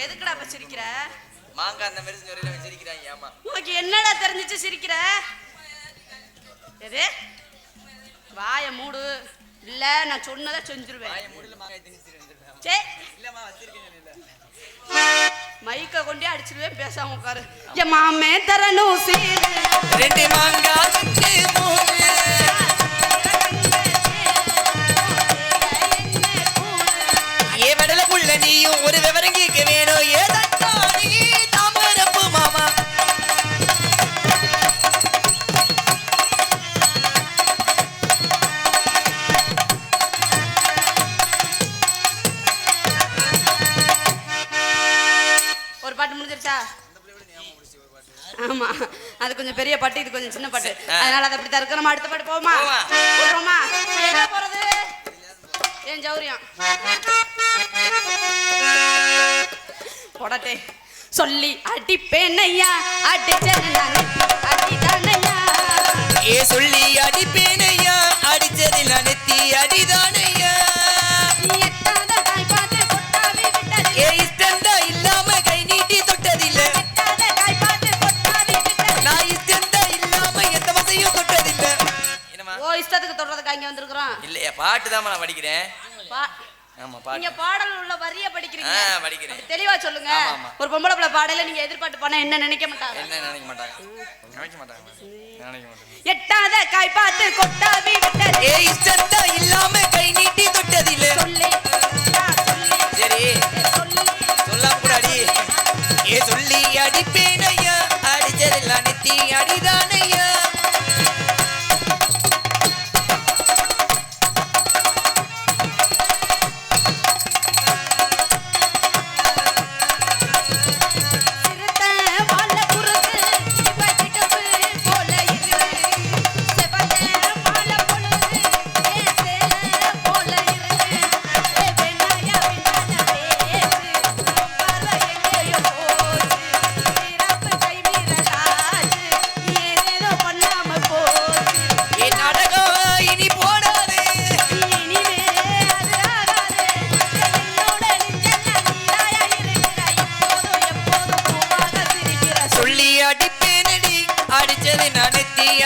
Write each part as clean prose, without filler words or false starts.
எதுக்குடா இப்ப சிரிக்கிற? மாங்கா அந்த மாதிரி சொரியில சிரிக்கிறாங்க. ஏமா உனக்கு என்னடா தெரிஞ்சிச்சு சிரிக்கிற? எது வாய மூடு. இல்ல நான் சொன்னதை செஞ்சிருவேன். வாய மூடுல மாங்காய் திணிச்சிருவேன். சே இல்லம்மா வச்சிருக்கேன். இல்ல மைக்க கொண்டே அடிச்சிருவேன். பேசாம உட்காரு. என் மாமே தரணும் சீரு 2 மாங்காய் 3 ஏ வடல புள்ள நீயும் ஒரு விவரம் கேட்க வேணும். ஏதா நீ தாமரப்பு மாமா ஒரு பாட்டு முடிஞ்சிருச்சா? ஆமா அது கொஞ்சம் பெரிய பாட்டு, இது கொஞ்சம் சின்ன பாட்டு, அதனால அதை அப்படி தருக்க. நம்ம அடுத்த பாட்டு போவோமா? போவோமா? எங்க போறது? ஏன் ஜௌரியம் போடட்டே சொல்லி அடிப்பேனையா அடிதானையா. ஏ சொல்லி அடிப்பேனையா அடிச்சதில் நெத்தி அடிதானையா. ஏ இஷ்டந்தா இல்லாம கை நீட்டி தொட்டதில்லை. நான் இஷ்டந்தா இல்லாம எந்த வசையும் தொட்டதில்லை. ஓ இஷ்டத்துக்கு தொடுறதுக்கு அங்க வந்திருக்கிறோம். இல்லையா பாட்டு தான் நான் படிக்கிறேன். ஆமா பாட்டு. நீங்க பாடல் உள்ள வரிய படிக்கிறீங்க. படிக்கிறேன். தெளிவா சொல்லுங்க. ஒரு பொம்பளை பிள்ளை பாடல நீங்க எதிர்பார்த்து பண்ண என்ன நினைக்க மாட்டாங்க? என்ன நினைக்க மாட்டாங்க. நினைக்க மாட்டாங்க. எட்டாத காய் பார்த்து கொட்டாவி விட்டது. ஏ இஷ்டந்தா இல்லாம கை நீட்டி தொட்டதில்லை. சொல்லி சரி சொல்லாம கூட அடி. ஏ சொல்லி அடிப்பேனையா அடிச்சதில் நெத்தி அடிதானையா.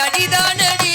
அடிதானடி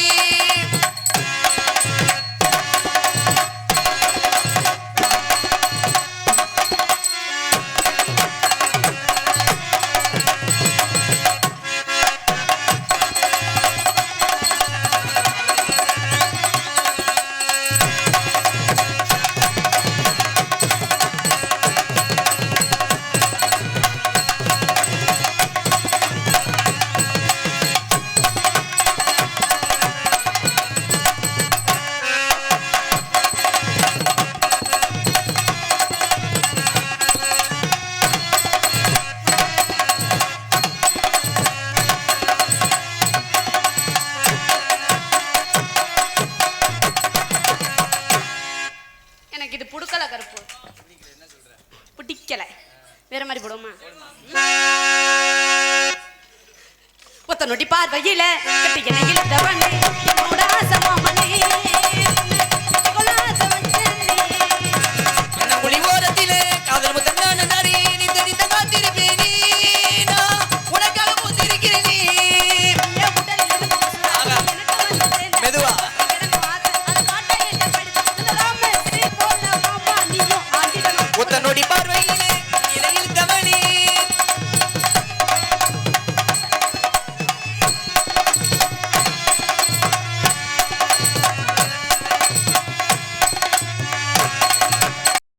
பிடிக்கல. வேற மாதிரி போடுமா? ஒத்த நொடி பார்வையில கட்டி என்ன இழுத்தவனே என்னோட ஆசமாமனே.